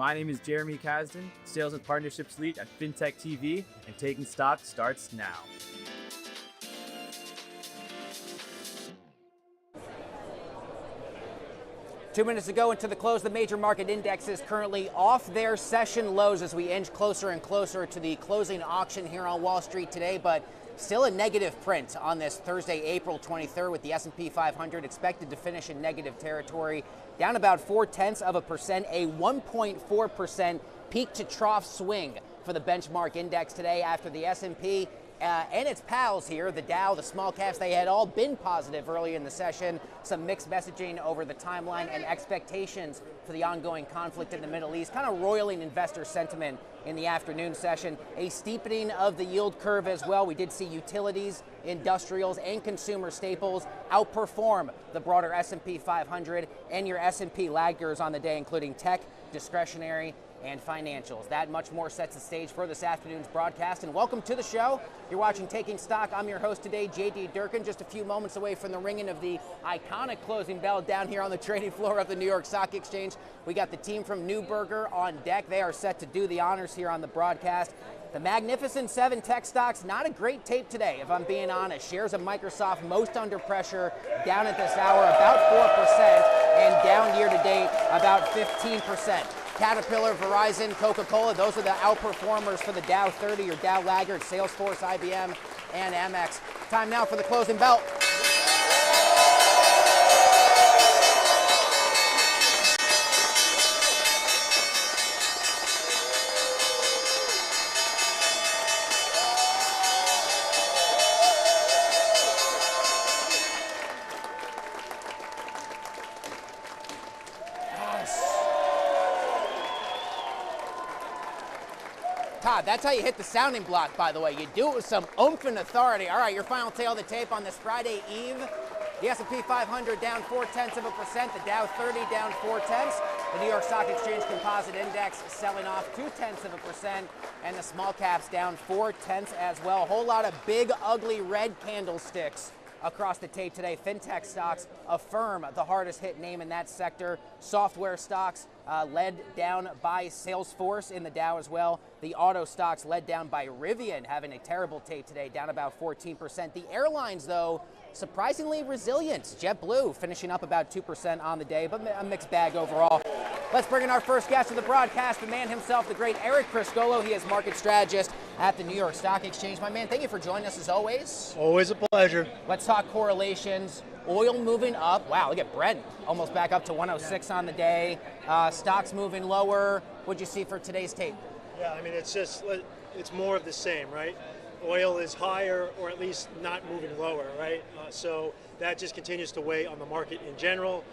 My name is Jeremy Kasdan, Sales and Partnerships Lead at FinTech TV, and Taking Stock starts now. Two minutes to go into the close. The major market indexes currently off their session lows as we inch closer and closer to the closing auction here on Wall Street today, but still a negative print on this Thursday, April 23rd, with the S&P 500 expected to finish in negative territory, down about 0.4%, a 1.4% peak to trough swing for the benchmark index today after the S&P and its pals here, the Dow, the small caps, they had all been positive early in the session. Some mixed messaging over the timeline and expectations for the ongoing conflict in the Middle East, kind of roiling investor sentiment in the afternoon session. A steepening of the yield curve as well. We did see utilities, industrials, and consumer staples outperform the broader S&P 500 and your S&P laggards on the day, including tech, discretionary, and financials. That much more sets the stage for this afternoon's broadcast. And welcome to the show. You're watching Taking Stock. I'm your host today, JD Durkin, just a few moments away from the ringing of the iconic closing bell down here on the trading floor of the New York Stock Exchange. We got the team from Neuberger on deck. They are set to do the honors here on the broadcast. The Magnificent Seven tech stocks, not a great tape today, if I'm being honest. Shares of Microsoft most under pressure, down at this hour about 4%, and down year to date about 15%. Caterpillar, Verizon, Coca-Cola, those are the outperformers for the Dow 30 or Dow laggard, Salesforce, IBM, and Amex. Time now for the closing bell. Todd, that's how you hit the sounding block, by the way. You do it with some oomph and authority. All right, your final tail of the tape on this Friday Eve. The S&P 500 down 0.4%, the Dow 30 down 0.4, the New York Stock Exchange Composite Index selling off 0.2%, and the small caps down 0.4 as well. A whole lot of big, ugly red candlesticks across the tape today. Fintech stocks affirm the hardest hit name in that sector. Software stocks led down by Salesforce in the Dow as well. The auto stocks led down by Rivian, having a terrible tape today, down about 14%. The airlines, though, surprisingly resilient. JetBlue finishing up about 2% on the day, but a mixed bag overall. Let's bring in our first guest of the broadcast, the man himself, the great Eric Criscolo. He is market strategist at the New York Stock Exchange. My man, thank you for joining us as always. Always a pleasure. Let's talk correlations. Oil moving up. Wow, look at Brent, almost back up to 106 on the day. Stocks moving lower. What'd you see for today's tape? Yeah, I mean, it's more of the same, right? Oil is higher, or at least not moving lower, right? So that just continues to weigh on the market in general.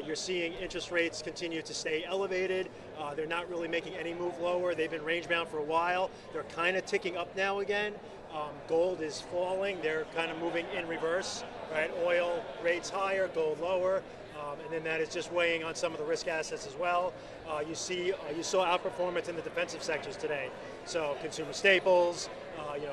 You're seeing interest rates continue to stay elevated. They're not really making any move lower. They've been range bound for a while. They're kind of ticking up now again. Gold is falling. They're kind of moving in reverse, right? Oil rates higher, gold lower. And then that is just weighing on some of the risk assets as well. You saw outperformance in the defensive sectors today. So consumer staples,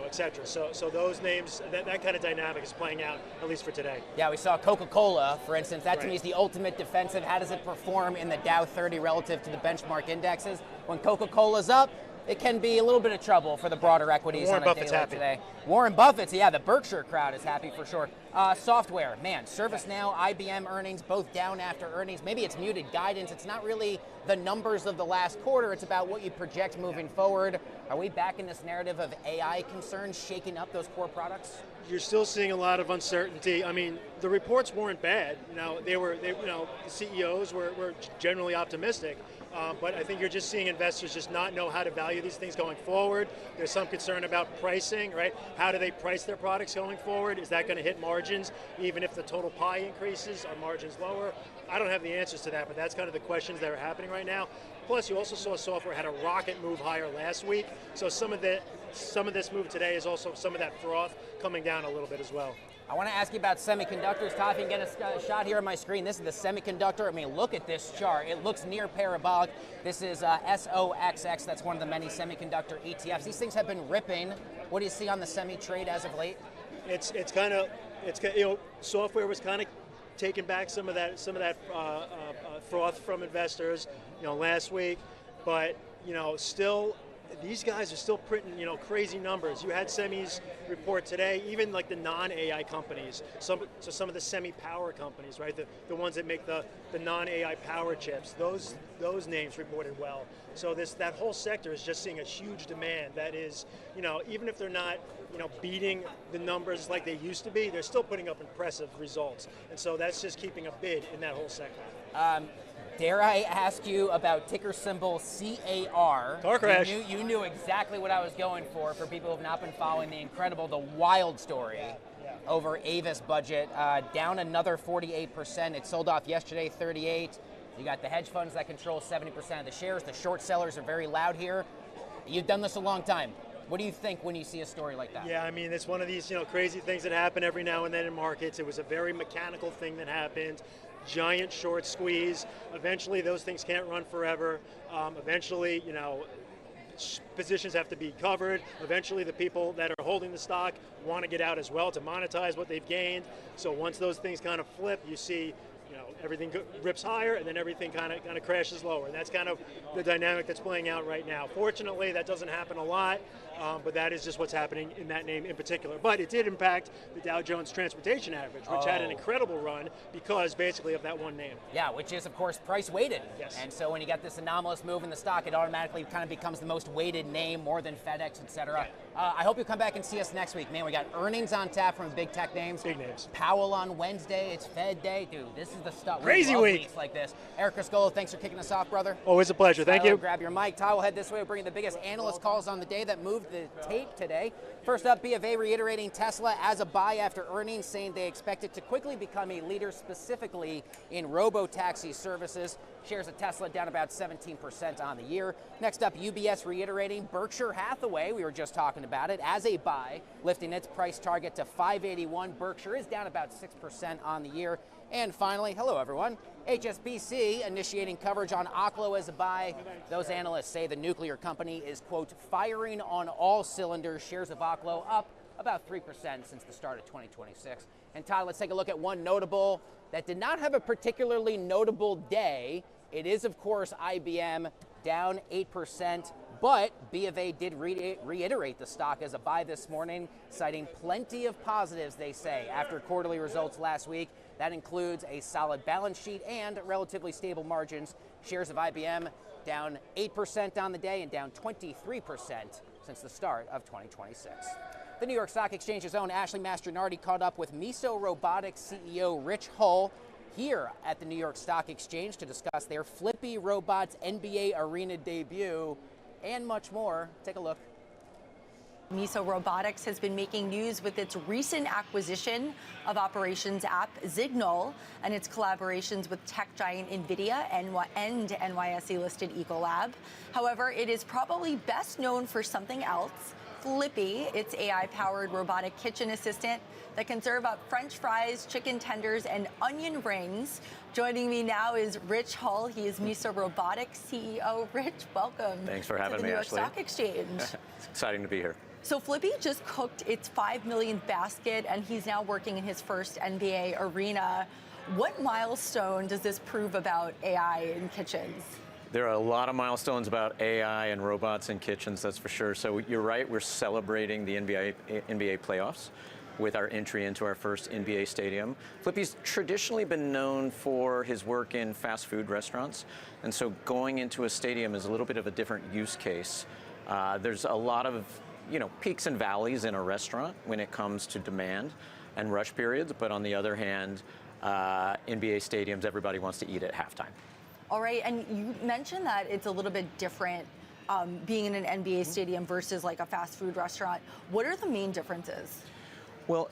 et cetera. So those names, that kind of dynamic is playing out, at least for today. Yeah, we saw Coca-Cola, for instance. That to me is the ultimate defensive. How does it perform in the Dow 30 relative to the benchmark indexes? When Coca-Cola's up, it can be a little bit of trouble for the broader equities on a day like today. Warren Buffett's, yeah, the Berkshire crowd is happy for sure. Software, man, ServiceNow, IBM earnings, both down after earnings. Maybe it's muted guidance. It's not really the numbers of the last quarter. It's about what you project moving forward. Are we back in this narrative of AI concerns shaking up those core products? You're still seeing a lot of uncertainty. I mean, the reports weren't bad. The CEOs were generally optimistic. But I think you're just seeing investors just not know how to value these things going forward. There's some concern about pricing, right? How do they price their products going forward? Is that going to hit margins? Even if the total pie increases, are margins lower? I don't have the answers to that, but that's kind of the questions that are happening right now. Plus, you also saw software had a rocket move higher last week. So some of this move today is also some of that froth coming down a little bit as well. I want to ask you about semiconductors. Todd, if you can get a shot here on my screen. This is the semiconductor. I mean, look at this chart. It looks near parabolic. This is SOXX. That's one of the many semiconductor ETFs. These things have been ripping. What do you see on the semi trade as of late? It's software was kind of taking back some of that froth from investors, last week. but still these guys are still printing, crazy numbers. You had semis report today, even like the non-AI companies, some of the semi-power companies, right? The ones that make the non-AI power chips, those names reported well. So that whole sector is just seeing a huge demand that is, even if they're not, beating the numbers like they used to be, they're still putting up impressive results. And so that's just keeping a bid in that whole sector. Dare I ask you about ticker symbol CAR? Car crash. You knew exactly what I was going for people who have not been following the wild story over Avis Budget. Down another 48%. It sold off yesterday, 38. You got the hedge funds that control 70% of the shares. The short sellers are very loud here. You've done this a long time. What do you think when you see a story like that? Yeah, I mean, it's one of these crazy things that happen every now and then in markets. It was a very mechanical thing that happened. Giant short squeeze. Eventually, those things can't run forever. Eventually, positions have to be covered. Eventually, the people that are holding the stock want to get out as well to monetize what they've gained. So once those things kind of flip, you see, everything rips higher, and then everything kind of crashes lower. And that's kind of the dynamic that's playing out right now. Fortunately, that doesn't happen a lot, but that is just what's happening in that name in particular. But it did impact the Dow Jones Transportation Average, which had an incredible run because basically of that one name. Yeah, which is, of course, price weighted. Yes. And so when you get this anomalous move in the stock, it automatically kind of becomes the most weighted name, more than FedEx, et cetera. I hope you come back and see us next week. Man, we got earnings on tap from big tech names. Big names. Powell on Wednesday. It's Fed Day. Dude, this is the stuff. Crazy we love week. Weeks like this. Eric Criscolo, thanks for kicking us off, brother. Always a pleasure. Thank you. Grab your mic. Ty will head this way. We're bringing the biggest analyst calls on the day that moved the tape today. First up, BofA reiterating Tesla as a buy after earnings, saying they expect it to quickly become a leader specifically in robo-taxi services. Shares of Tesla down about 17% on the year. Next up, UBS reiterating Berkshire Hathaway, we were just talking about it, as a buy, lifting its price target to $581. Berkshire is down about 6% on the year. And finally, hello everyone, HSBC initiating coverage on Oklo as a buy. Those analysts say the nuclear company is, quote, firing on all cylinders. Shares of Oklo up about 3% since the start of 2026. And Ty, let's take a look at one notable that did not have a particularly notable day. It is, of course, IBM, down 8%. But BofA did reiterate the stock as a buy this morning, citing plenty of positives, they say, after quarterly results last week. That includes a solid balance sheet and relatively stable margins. Shares of IBM down 8% on the day and down 23% since the start of 2026. The New York Stock Exchange's own Ashley Mastronardi caught up with Miso Robotics CEO Rich Hull here at the New York Stock Exchange to discuss their Flippy Robots NBA Arena debut and much more. Take a look. Miso Robotics has been making news with its recent acquisition of operations app Signal and its collaborations with tech giant NVIDIA and NYSE-listed Ecolab. However, it is probably best known for something else, Flippy, its AI-powered robotic kitchen assistant that can serve up French fries, chicken tenders, and onion rings. Joining me now is Rich Hull. He is Miso Robotics CEO. Rich, welcome. Thanks for having to the me, New York Ashley. Stock Exchange. It's exciting to be here. So Flippy just cooked its 5 million basket, and he's now working in his first NBA arena. What milestone does this prove about AI in kitchens? There are a lot of milestones about AI and robots in kitchens, that's for sure. So you're right, we're celebrating the NBA playoffs with our entry into our first NBA stadium. Flippy's traditionally been known for his work in fast food restaurants, and so going into a stadium is a little bit of a different use case. There's a lot of peaks and valleys in a restaurant when it comes to demand and rush periods, but on the other hand, NBA stadiums, everybody wants to eat at halftime. All right, and you mentioned that it's a little bit different being in an NBA stadium versus like a fast food restaurant. What are the main differences? Well,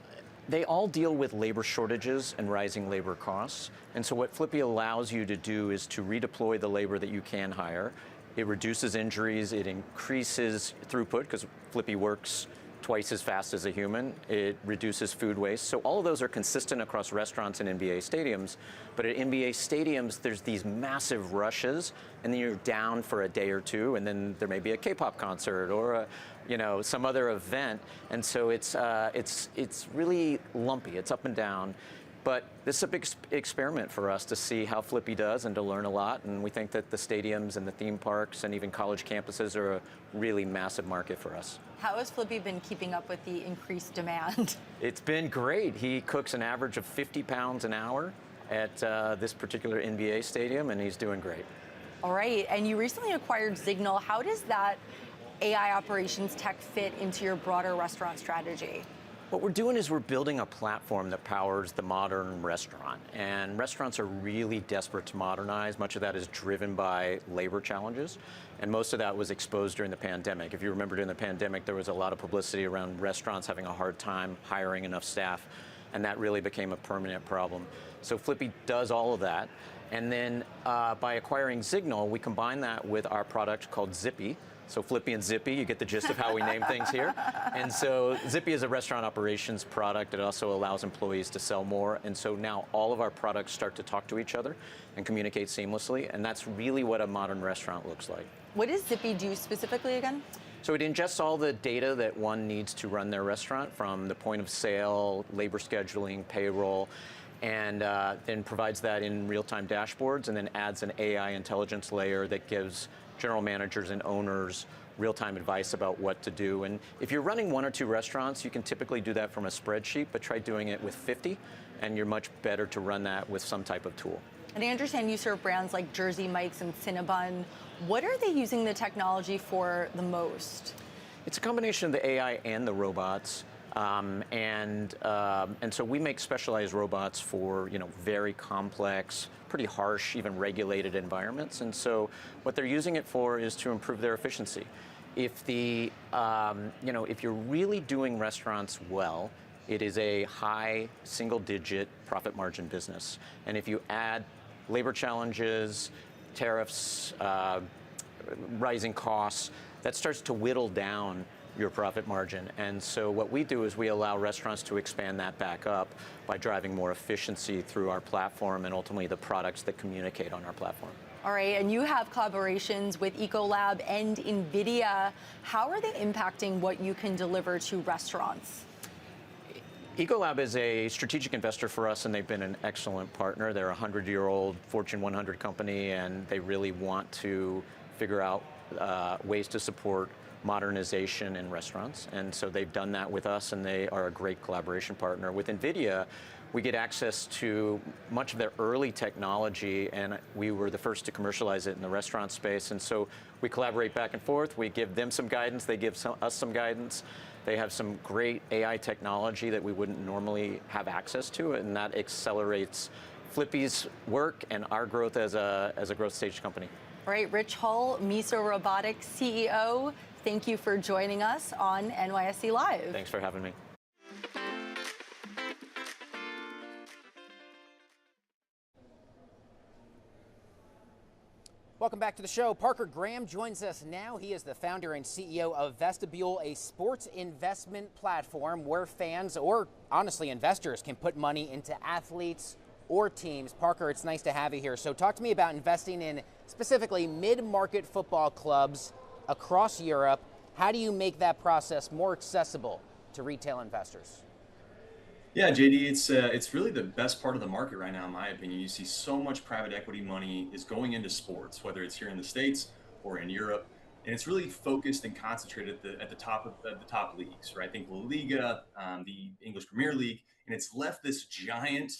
they all deal with labor shortages and rising labor costs. And so what Flippy allows you to do is to redeploy the labor that you can hire. It reduces injuries, it increases throughput because Flippy works twice as fast as a human. It reduces food waste. So all of those are consistent across restaurants and NBA stadiums. But at NBA stadiums, there's these massive rushes, and then you're down for a day or two, and then there may be a K-pop concert or some other event. And so it's really lumpy. It's up and down. But this is a big experiment for us to see how Flippy does and to learn a lot. And we think that the stadiums and the theme parks and even college campuses are a really massive market for us. How has Flippy been keeping up with the increased demand? It's been great. He cooks an average of 50 pounds an hour at this particular NBA stadium, and he's doing great. All right, and you recently acquired Signal. How does that AI operations tech fit into your broader restaurant strategy? What we're doing is we're building a platform that powers the modern restaurant. And restaurants are really desperate to modernize. Much of that is driven by labor challenges. And most of that was exposed during the pandemic. If you remember, during the pandemic, there was a lot of publicity around restaurants having a hard time hiring enough staff. And that really became a permanent problem. So Flippy does all of that. And then by acquiring Signal, we combine that with our product called Zippy. So Flippy and Zippy, you get the gist of how we name things here. And so Zippy is a restaurant operations product. It also allows employees to sell more. And so now all of our products start to talk to each other and communicate seamlessly. And that's really what a modern restaurant looks like. What does Zippy do specifically again? So it ingests all the data that one needs to run their restaurant, from the point of sale, labor scheduling, payroll, and then provides that in real-time dashboards, and then adds an AI intelligence layer that gives general managers and owners real-time advice about what to do. And if you're running 1 or 2 restaurants, you can typically do that from a spreadsheet, but try doing it with 50, and you're much better to run that with some type of tool. And I understand you serve brands like Jersey Mike's and Cinnabon. What are they using the technology for the most? It's a combination of the AI and the robots. And so we make specialized robots for, very complex, pretty harsh, even regulated environments. And so what they're using it for is to improve their efficiency. If if you're really doing restaurants well, it is a high single-digit profit margin business. And if you add labor challenges, tariffs, rising costs, that starts to whittle down your profit margin. And so what we do is we allow restaurants to expand that back up by driving more efficiency through our platform and ultimately the products that communicate on our platform. All right, and you have collaborations with Ecolab and NVIDIA. How are they impacting what you can deliver to restaurants? Ecolab is a strategic investor for us, and they've been an excellent partner. They're a 100-year-old Fortune 100 company, and they really want to figure out ways to support modernization in restaurants. And so they've done that with us, and they are a great collaboration partner. With NVIDIA, we get access to much of their early technology, and we were the first to commercialize it in the restaurant space. And so we collaborate back and forth. We give them some guidance. They give us some guidance. They have some great AI technology that we wouldn't normally have access to, and that accelerates Flippy's work and our growth as a growth stage company. All right, Rich Hull, Miso Robotics CEO, thank you for joining us on NYSE Live. Thanks for having me. Welcome back to the show. Parker Graham joins us now. He is the founder and CEO of Vestibule, a sports investment platform where fans, or honestly investors, can put money into athletes or teams. Parker, it's nice to have you here. So talk to me about investing in specifically mid-market football clubs across Europe. How do you make that process more accessible to retail investors? Yeah, JD, it's really the best part of the market right now, in my opinion. You see so much private equity money is going into sports, whether it's here in the States or in Europe, and it's really focused and concentrated at the top leagues, right? Think La Liga, the English Premier League, and it's left this giant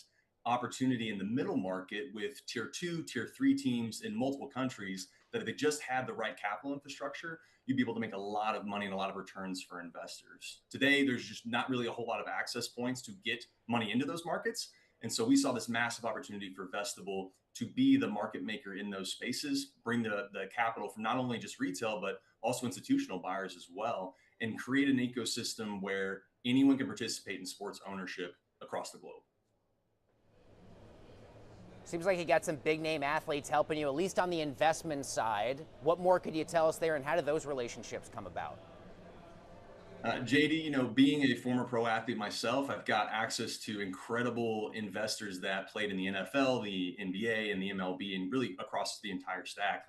opportunity in the middle market with tier 2, tier 3 teams in multiple countries that if they just had the right capital infrastructure, you'd be able to make a lot of money and a lot of returns for investors. Today, there's just not really a whole lot of access points to get money into those markets. And so we saw this massive opportunity for Vestibule to be the market maker in those spaces, bring the capital from not only just retail, but also institutional buyers as well, and create an ecosystem where anyone can participate in sports ownership across the globe. Seems like you got some big name athletes helping you, at least on the investment side. What more could you tell us there, and how did those relationships come about? JD, being a former pro athlete myself, I've got access to incredible investors that played in the NFL, the NBA, and the MLB, and really across the entire stack.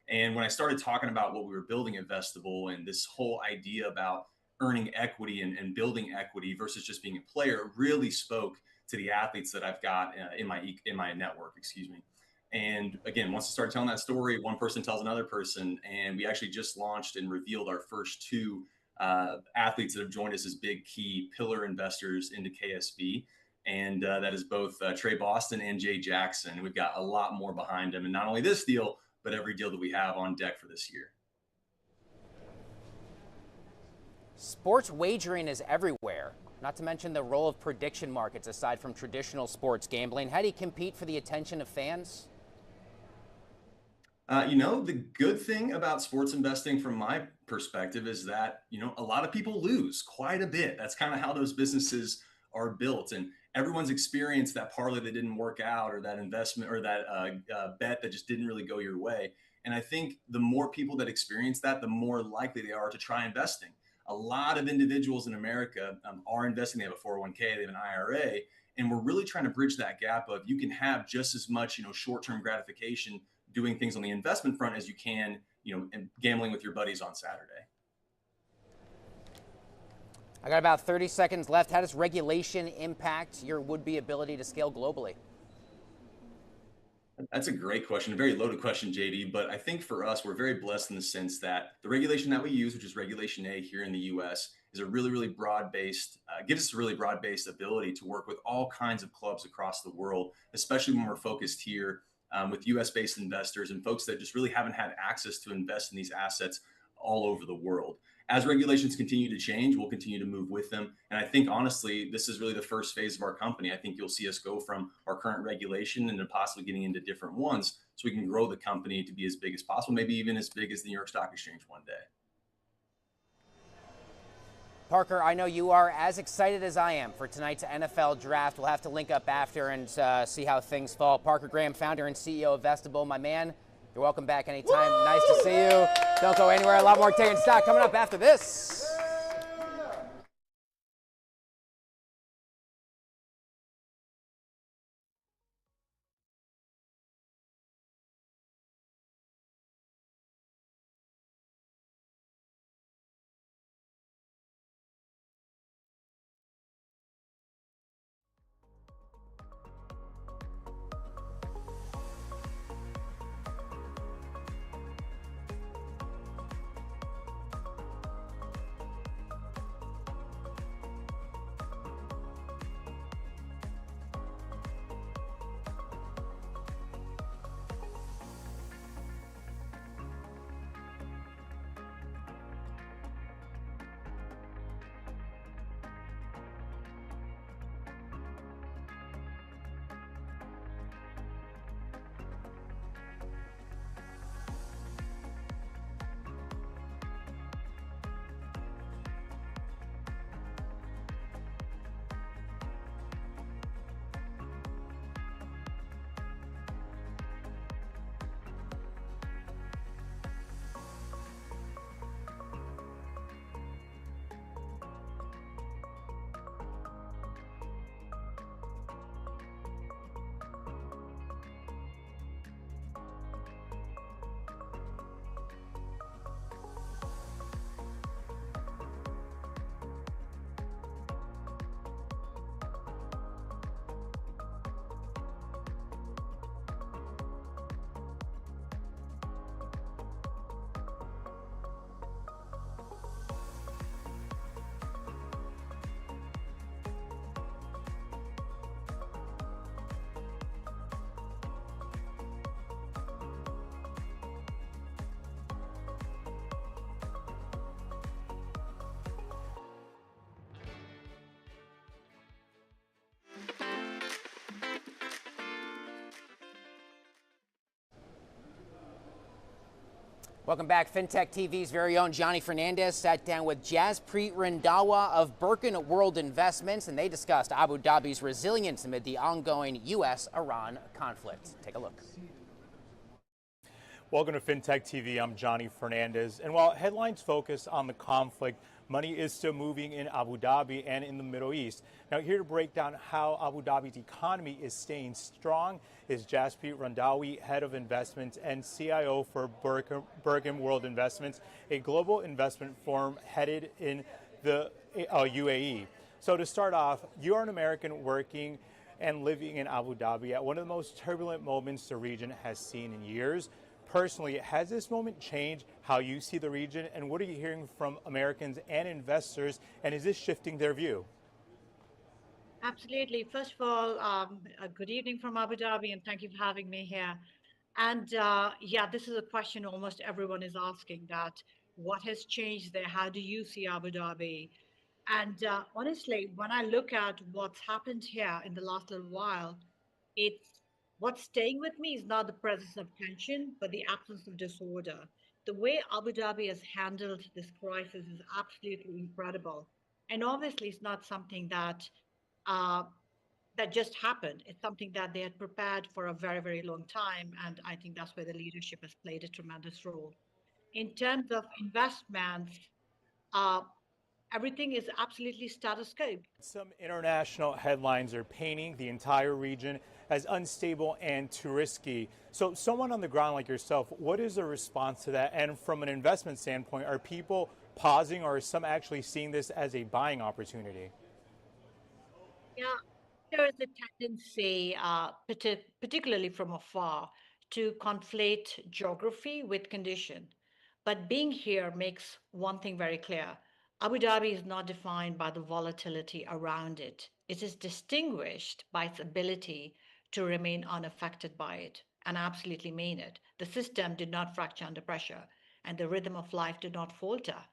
And when I started talking about what we were building at Vestibule and this whole idea about earning equity and building equity versus just being a player, it really spoke to the athletes that I've got in my network, excuse me. And again, once I start telling that story, one person tells another person, and we actually just launched and revealed our first two athletes that have joined us as big key pillar investors into KSB. And that is both Trey Boston and Jay Jackson. And we've got a lot more behind them. And not only this deal, but every deal that we have on deck for this year. Sports wagering is everywhere, not to mention the role of prediction markets aside from traditional sports gambling. How do you compete for the attention of fans? The good thing about sports investing from my perspective is that, a lot of people lose quite a bit. That's kind of how those businesses are built. And everyone's experienced that parlay that didn't work out, or that investment, or that bet that just didn't really go your way. And I think the more people that experience that, the more likely they are to try investing. A lot of individuals in America are investing. They have a 401k, they have an IRA, and we're really trying to bridge that gap of you can have just as much, short-term gratification doing things on the investment front as you can, and gambling with your buddies on Saturday. I got about 30 seconds left. How does regulation impact your would-be ability to scale globally? That's a great question, a very loaded question, JD. But I think for us, we're very blessed in the sense that the regulation that we use, which is Regulation A here in the U.S., is a really, really broad-based, gives us a really broad-based ability to work with all kinds of clubs across the world, especially when we're focused here with U.S.-based investors and folks that just really haven't had access to invest in these assets all over the world. As regulations continue to change, we'll continue to move with them. And I think, honestly, this is really the first phase of our company. I think you'll see us go from our current regulation and then possibly getting into different ones so we can grow the company to be as big as possible, maybe even as big as the New York Stock Exchange one day. Parker, I know you are as excited as I am for tonight's NFL draft. We'll have to link up after and see how things fall. Parker Graham, founder and CEO of Vestibule, my man. You're welcome back anytime. Woo! Nice to see you. Don't go anywhere. A lot more Taking Stock coming up after this. Welcome back. FinTech TV's very own Johnny Fernandez sat down with Jaspreet Randhawa of Birkin World Investments, and they discussed Abu Dhabi's resilience amid the ongoing U.S.-Iran conflict. Take a look. Welcome to FinTech TV. I'm Johnny Fernandez. And while headlines focus on the conflict, money is still moving in Abu Dhabi and in the Middle East. Now, here to break down how Abu Dhabi's economy is staying strong is Jaspreet Randhawa, Head of Investments and CIO for Birkin World Investments, a global investment firm headed in the UAE. So to start off, you are an American working and living in Abu Dhabi at one of the most turbulent moments the region has seen in years. Personally, has this moment changed how you see the region, and what are you hearing from Americans and investors, and is this shifting their view? Absolutely. First of all, a good evening from Abu Dhabi, and thank you for having me here. And yeah, this is a question almost everyone is asking that what has changed there? How do you see Abu Dhabi? And honestly, when I look at what's happened here in the last little while, it's what's staying with me is not the presence of tension, but the absence of disorder. The way Abu Dhabi has handled this crisis is absolutely incredible. And obviously, it's not something uh, that just happened. It's something that they had prepared for a very, very long time. And I think that's where the leadership has played a tremendous role. In terms of investments, uh, everything is absolutely status quo. Some international headlines are painting the entire region as unstable and too risky. So someone on the ground like yourself, what is the response to that? And from an investment standpoint, are people pausing, or are some actually seeing this as a buying opportunity? Yeah, there is a tendency, particularly from afar, to conflate geography with condition. But being here makes one thing very clear. Abu Dhabi is not defined by the volatility around it. It is distinguished by its ability to remain unaffected by it. And I absolutely mean it. The system did not fracture under pressure, and the rhythm of life did not falter.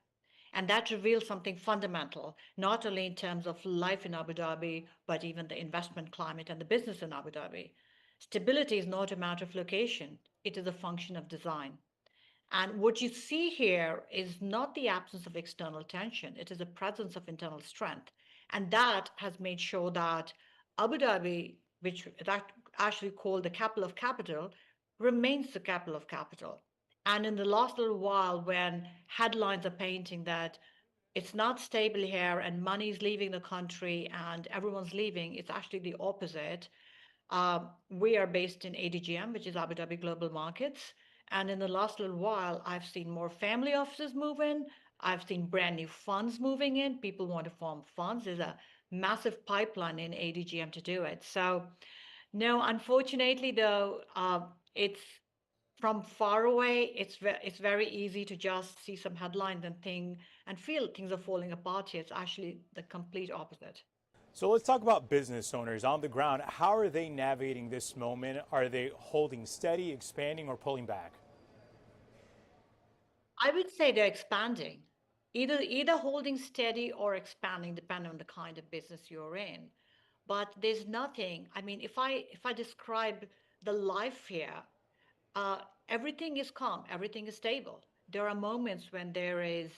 And that reveals something fundamental, not only in terms of life in Abu Dhabi, but even the investment climate and the business in Abu Dhabi. Stability is not a matter of location, it is a function of design. And what you see here is not the absence of external tension, it is a presence of internal strength. And that has made sure that Abu Dhabi, which is actually called the capital of capital, remains the capital of capital. And in the last little while, when headlines are painting that it's not stable here and money is leaving the country and everyone's leaving, it's actually the opposite. We are based in ADGM, which is Abu Dhabi Global Markets. And in the last little while, I've seen more family offices move in. I've seen brand new funds moving in. People want to form funds. There's a massive pipeline in ADGM to do it. So, no, unfortunately, though, it's from far away. It's very easy to just see some headlines and think and feel things are falling apart here. It's actually the complete opposite. So let's talk about business owners on the ground. How are they navigating this moment? Are they holding steady, expanding, or pulling back? I would say they're expanding, either holding steady or expanding, depending on the kind of business you're in. But there's nothing. I mean, if I describe the life here, uh, everything is calm, everything is stable. There are moments when there is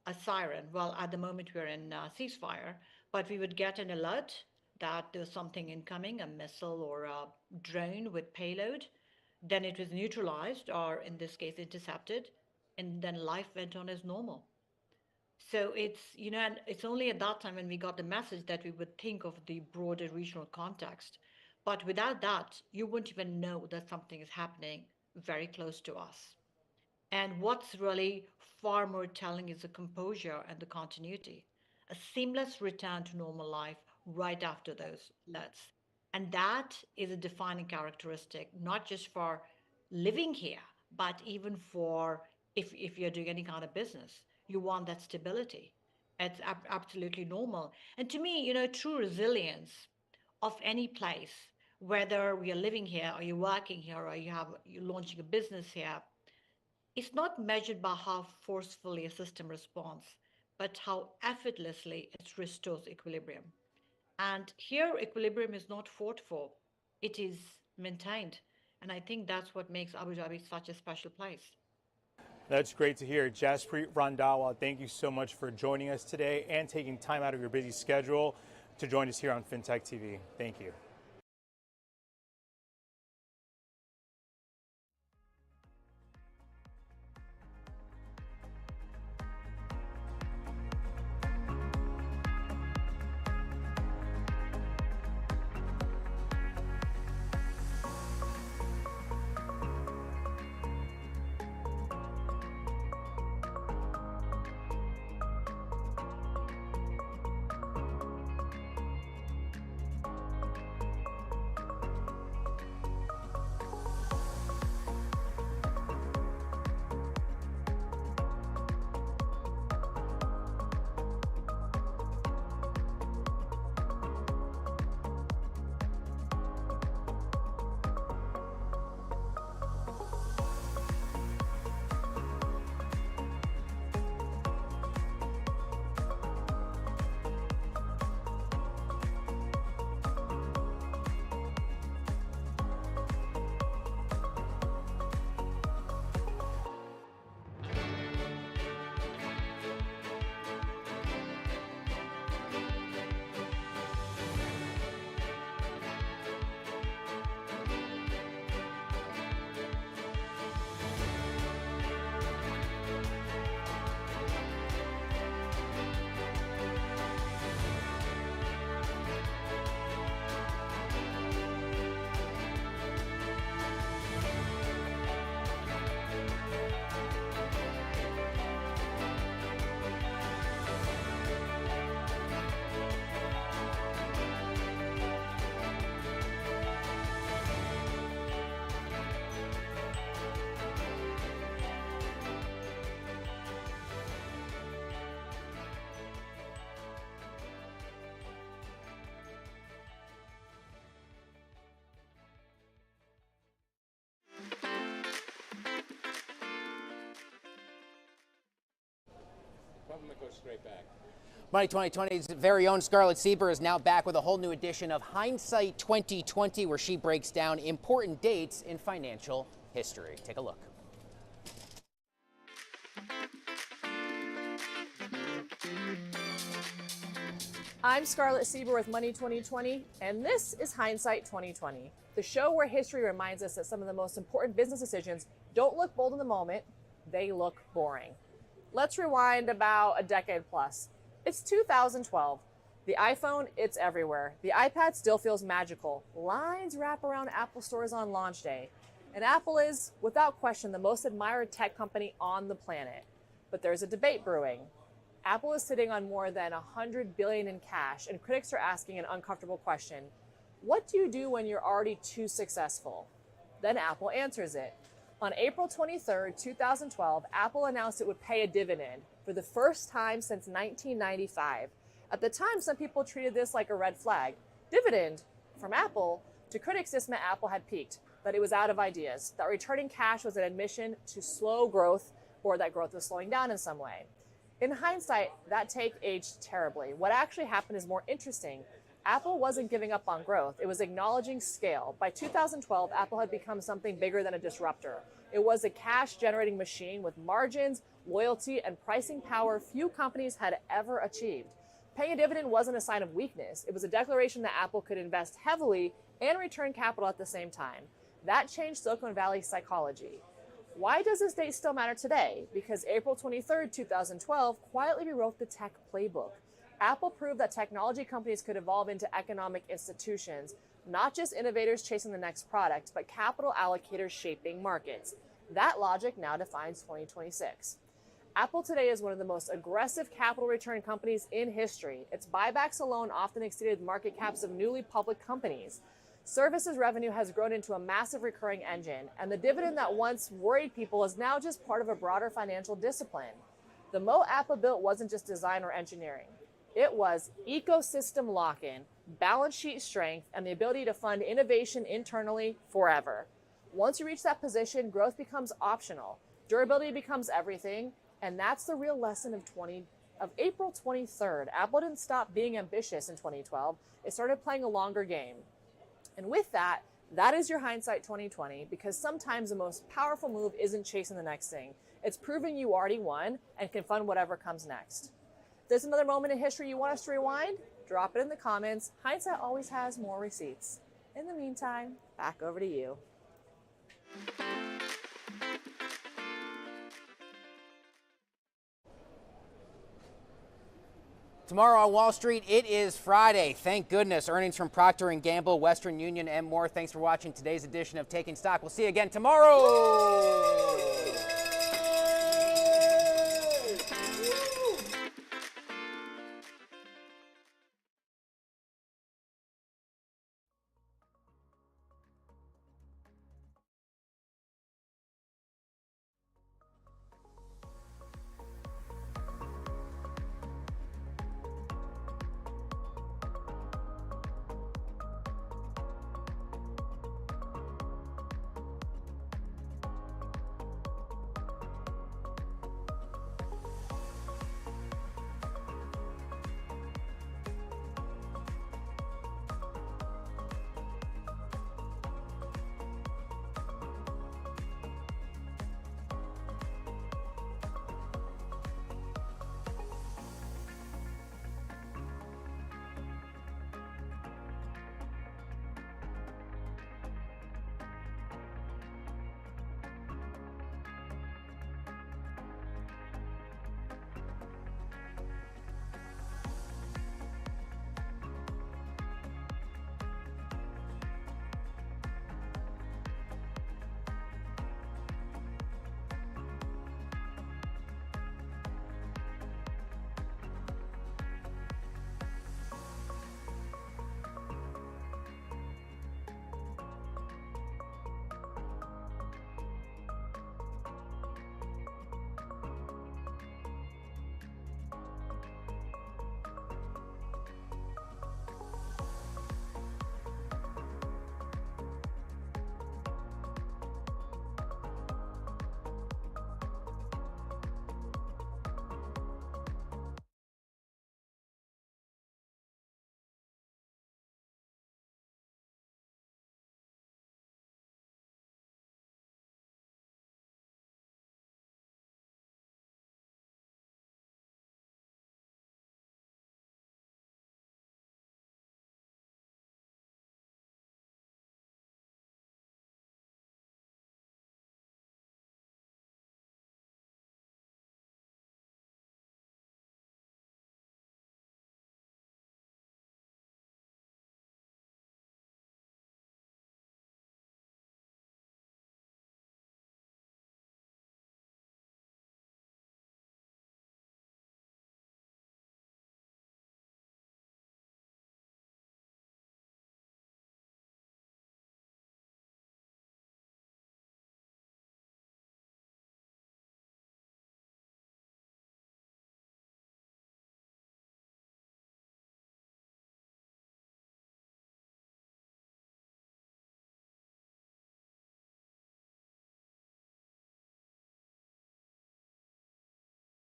a siren. Well, at the moment we're in ceasefire, but we would get an alert that there's something incoming, a missile or a drone with payload. Then it was neutralized, or in this case, intercepted, and then life went on as normal. So and it's only at that time when we got the message that we would think of the broader regional context. But without that, you wouldn't even know that something is happening very close to us. And what's really far more telling is the composure and the continuity, a seamless return to normal life right after those alerts. And that is a defining characteristic, not just for living here, but even for if you're doing any kind of business, you want that stability. It's absolutely normal. And to me, true resilience of any place, whether we are living here or you're working here or you're launching a business here, it's not measured by how forcefully a system responds, but how effortlessly it restores equilibrium. And here, equilibrium is not fought for, it is maintained. And I think that's what makes Abu Dhabi such a special place. That's great to hear. Jaspreet Randhawa, thank you so much for joining us today and taking time out of your busy schedule to join us here on FinTech TV. Thank you. government goes straight back. Money 2020's very own Scarlett Sieber is now back with a whole new edition of Hindsight 2020, where she breaks down important dates in financial history. Take a look. I'm Scarlett Sieber with Money 2020, and this is Hindsight 2020, the show where history reminds us that some of the most important business decisions don't look bold in the moment, they look boring. Let's rewind about a decade plus. It's 2012. The iPhone, it's everywhere. The iPad still feels magical. Lines wrap around Apple stores on launch day. And Apple is, without question, the most admired tech company on the planet. But there's a debate brewing. Apple is sitting on more than $100 billion in cash, and critics are asking an uncomfortable question. What do you do when you're already too successful? Then Apple answers it. On April 23, 2012, Apple announced it would pay a dividend for the first time since 1995. At the time, some people treated this like a red flag. Dividend from Apple? To critics, this meant Apple had peaked, that it was out of ideas, that returning cash was an admission to slow growth, or that growth was slowing down in some way. In hindsight, that take aged terribly. What actually happened is more interesting. Apple wasn't giving up on growth. It was acknowledging scale. By 2012, Apple had become something bigger than a disruptor. It was a cash-generating machine with margins, loyalty, and pricing power few companies had ever achieved. Paying a dividend wasn't a sign of weakness. It was a declaration that Apple could invest heavily and return capital at the same time. That changed Silicon Valley psychology. Why does this date still matter today? Because April 23, 2012 quietly rewrote the tech playbook. Apple proved that technology companies could evolve into economic institutions, not just innovators chasing the next product, but capital allocators shaping markets. That logic now defines 2026. Apple today is one of the most aggressive capital return companies in history. Its buybacks alone often exceeded market caps of newly public companies. Services revenue has grown into a massive recurring engine, and the dividend that once worried people is now just part of a broader financial discipline. The moat Apple built wasn't just design or engineering. It was ecosystem lock-in, balance sheet strength, and the ability to fund innovation internally forever. Once you reach that position, growth becomes optional. Durability becomes everything, and that's the real lesson of April 23rd. Apple didn't stop being ambitious in 2012. It started playing a longer game. And with that, that is your Hindsight 2020, because sometimes the most powerful move isn't chasing the next thing. It's proving you already won and can fund whatever comes next. If there's another moment in history you want us to rewind, drop it in the comments. Hindsight always has more receipts. In the meantime, back over to you. Tomorrow on Wall Street, it is Friday. Thank goodness. Earnings from Procter & Gamble, Western Union, and more. Thanks for watching today's edition of Taking Stock. We'll see you again tomorrow.